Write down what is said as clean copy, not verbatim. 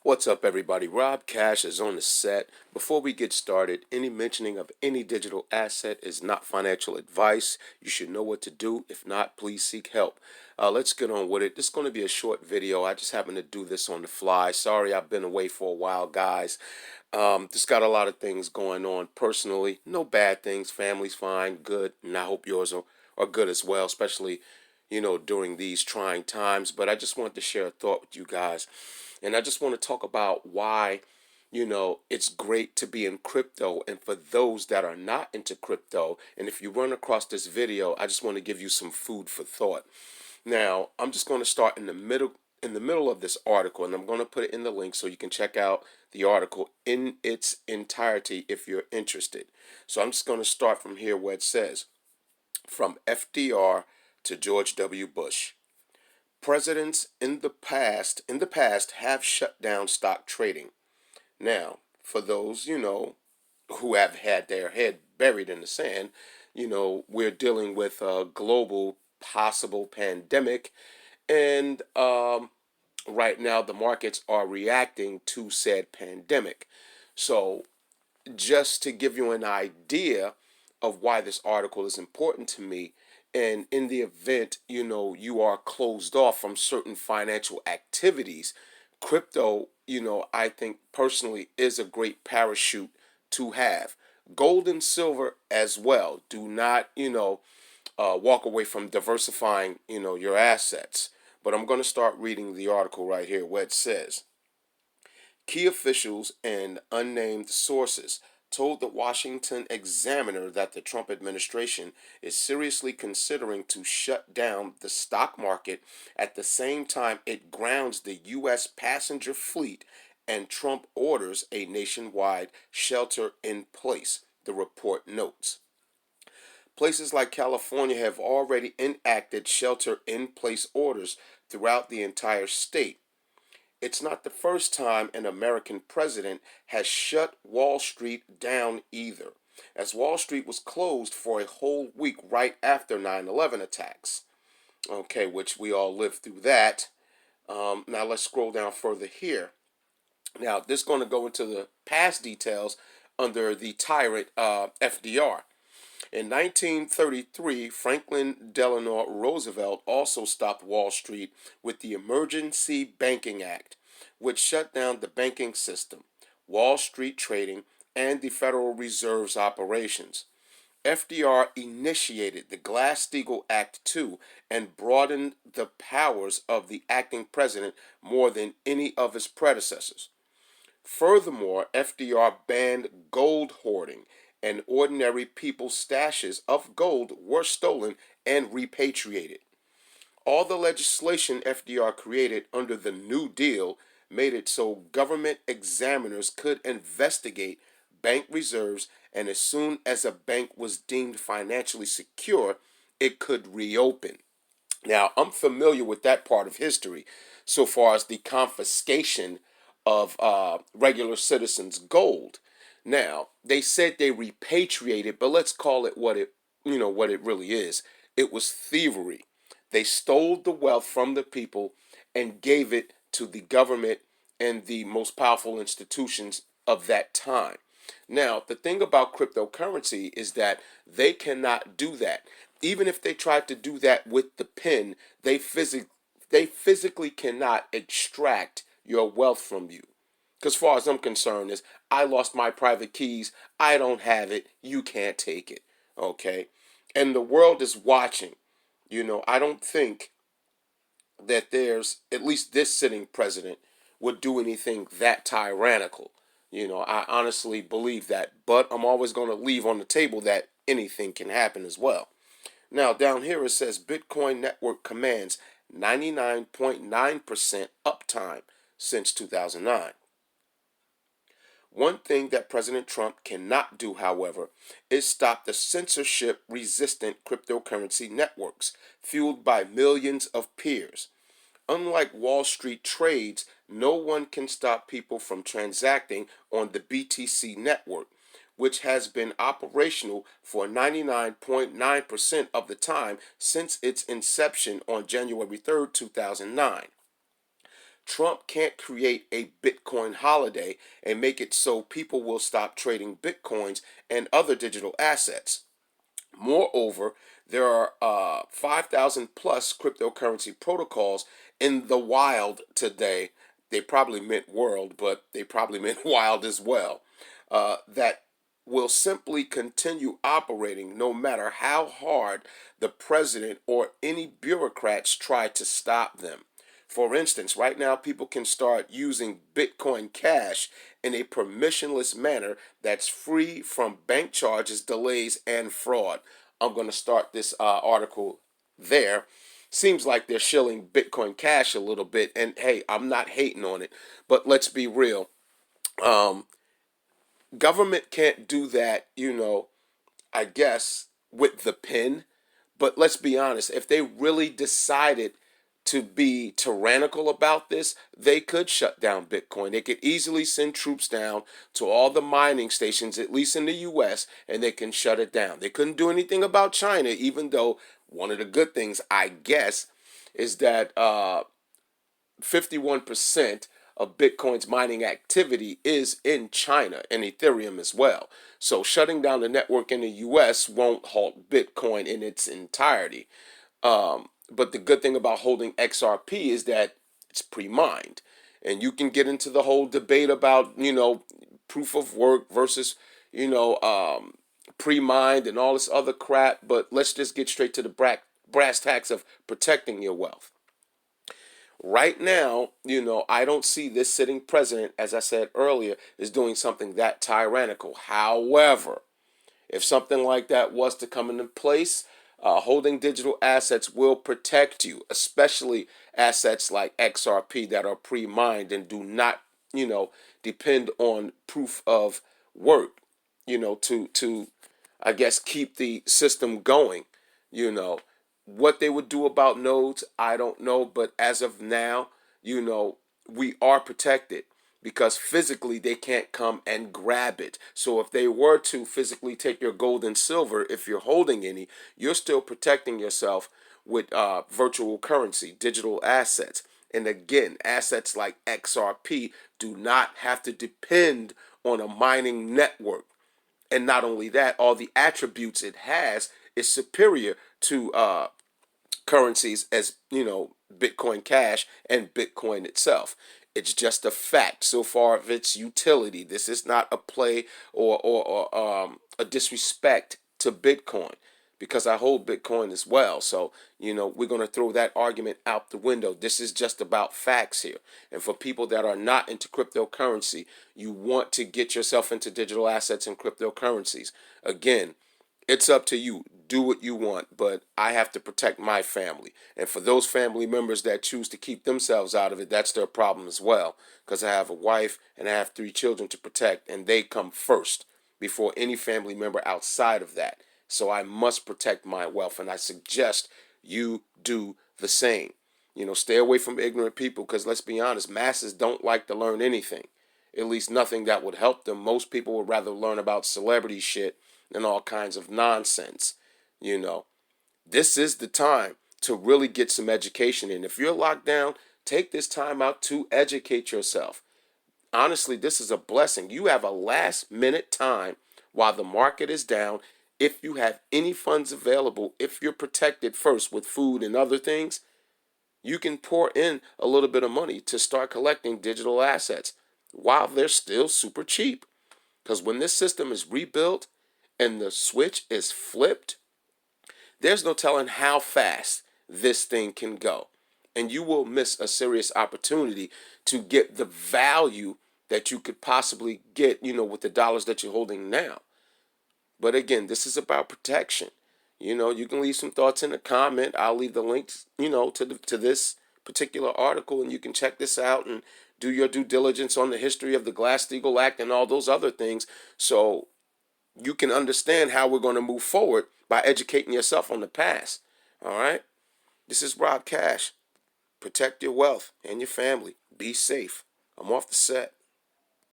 What's up, everybody? Rob Cash is on the set. Before we get started, any mentioning of any digital asset is not financial advice. You should know what to do. If not, please seek help. Let's get on with it. This is going to be a short video. I just happened to do this on the fly. Sorry, I've been away for a while, guys. Just got a lot of things going on personally. No bad things. Family's fine, good, and I hope yours are good as well, especially during these trying times. But I just wanted to share a thought with you guys. And I just want to talk about why, it's great to be in crypto. And for those that are not into crypto, and if you run across this video, I just want to give you some food for thought. Now, I'm just going to start in the middle of this article, and I'm going to put it in the link so you can check out the article in its entirety if you're interested. So I'm just going to start from here where it says, from FDR to George W. Bush. Presidents in the past have shut down stock trading. Now, for those, who have had their head buried in the sand, we're dealing with a global possible pandemic, and right now the markets are reacting to said pandemic. So, just to give you an idea of why this article is important to me, and in the event you are closed off from certain financial activities, crypto, I think personally is a great parachute to have. Gold and silver as well. Do not walk away from diversifying your assets. But I'm going to start reading the article right here where it says, key officials and unnamed sources told the Washington Examiner that the Trump administration is seriously considering to shut down the stock market at the same time it grounds the U.S. passenger fleet and Trump orders a nationwide shelter in place, the report notes. Places like California have already enacted shelter in place orders throughout the entire state. It's not the first time an American president has shut Wall Street down either, as Wall Street was closed for a whole week right after 9/11 attacks. Okay, which we all lived through that. Now let's scroll down further here. Now, this is going to go into the past details under the tyrant FDR. In 1933, Franklin Delano Roosevelt also stopped Wall Street with the Emergency Banking Act, which shut down the banking system, Wall Street trading, and the Federal Reserve's operations. FDR initiated the Glass-Steagall Act too and broadened the powers of the acting president more than any of his predecessors. Furthermore, FDR banned gold hoarding, and ordinary people's stashes of gold were stolen and repatriated. All the legislation FDR created under the New Deal made it so government examiners could investigate bank reserves, and as soon as a bank was deemed financially secure, it could reopen. Now, I'm familiar with that part of history so far as the confiscation of regular citizens' gold. Now, they said they repatriated, but let's call it what it really is. It was thievery. They stole the wealth from the people and gave it to the government and the most powerful institutions of that time. Now, the thing about cryptocurrency is that they cannot do that. Even if they tried to do that with the pen, they physically cannot extract your wealth from you. Because, as far as I'm concerned, is I lost my private keys. I don't have it. You can't take it. Okay, and the world is watching. I don't think that there's at least this sitting president would do anything that tyrannical. I honestly believe that, but I'm always going to leave on the table that anything can happen as well. Now, down here it says Bitcoin network commands 99.9% uptime since 2009. One thing that President Trump cannot do, however, is stop the censorship resistant cryptocurrency networks fueled by millions of peers. Unlike Wall Street trades, no one can stop people from transacting on the BTC network, which has been operational for 99.9% of the time since its inception on January 3rd, 2009. Trump can't create a Bitcoin holiday and make it so people will stop trading Bitcoins and other digital assets. Moreover, there are 5,000 plus cryptocurrency protocols in the wild today. They probably meant world, but they probably meant wild as well. That will simply continue operating no matter how hard the president or any bureaucrats try to stop them. For instance, right now people can start using Bitcoin Cash in a permissionless manner that's free from bank charges, delays, and fraud. I'm going to start this article there. Seems like they're shilling Bitcoin Cash a little bit, and hey, I'm not hating on it, but let's be real. Um, Government can't do that, I guess, with the pen. But let's be honest, if they really decided to be tyrannical about this, they could shut down Bitcoin. They could easily send troops down to all the mining stations, at least in the US, and they can shut it down. They couldn't do anything about China, even though one of the good things, I guess, is that 51% of Bitcoin's mining activity is in China and Ethereum as well. So shutting down the network in the US won't halt Bitcoin in its entirety. But the good thing about holding XRP is that it's pre-mined. And you can get into the whole debate about, proof of work versus, you know, um, pre-mined and all this other crap. But let's just get straight to the brass tacks of protecting your wealth. Right now, I don't see this sitting president, as I said earlier, is doing something that tyrannical. However, if something like that was to come into place, holding digital assets will protect you, especially assets like XRP that are pre-mined and do not, you know, depend on proof of work, to I guess keep the system going. You know, what they would do about nodes, I don't know, but as of now, we are protected because physically they can't come and grab it. So if they were to physically take your gold and silver, if you're holding any, you're still protecting yourself with virtual currency, digital assets. And again, assets like XRP do not have to depend on a mining network. And not only that, all the attributes it has is superior to currencies as Bitcoin Cash and Bitcoin itself. It's just a fact so far of its utility. This is not a play or a disrespect to Bitcoin because I hold Bitcoin as well. So, we're going to throw that argument out the window. This is just about facts here. And for people that are not into cryptocurrency, you want to get yourself into digital assets and cryptocurrencies. Again, it's up to you. Do what you want, but I have to protect my family. And for those family members that choose to keep themselves out of it, that's their problem as well. Because I have a wife and I have 3 children to protect, and they come first before any family member outside of that. So I must protect my wealth, and I suggest you do the same. Stay away from ignorant people because let's be honest, masses don't like to learn anything. At least nothing that would help them. Most people would rather learn about celebrity shit and all kinds of nonsense. You know, this is the time to really get some education in. If you're locked down, take this time out to educate yourself. Honestly, this is a blessing. You have a last minute time while the market is down. If you have any funds available, if you're protected first with food and other things, you can pour in a little bit of money to start collecting digital assets while they're still super cheap. Because when this system is rebuilt and the switch is flipped, there's no telling how fast this thing can go. And you will miss a serious opportunity to get the value that you could possibly get, with the dollars that you're holding now. But again, this is about protection. You can leave some thoughts in the comment. I'll leave the links, to this particular article, and you can check this out and do your due diligence on the history of the Glass-Steagall Act and all those other things. So you can understand how we're going to move forward by educating yourself on the past. All right? This is Rob Cash. Protect your wealth and your family. Be safe. I'm off the set.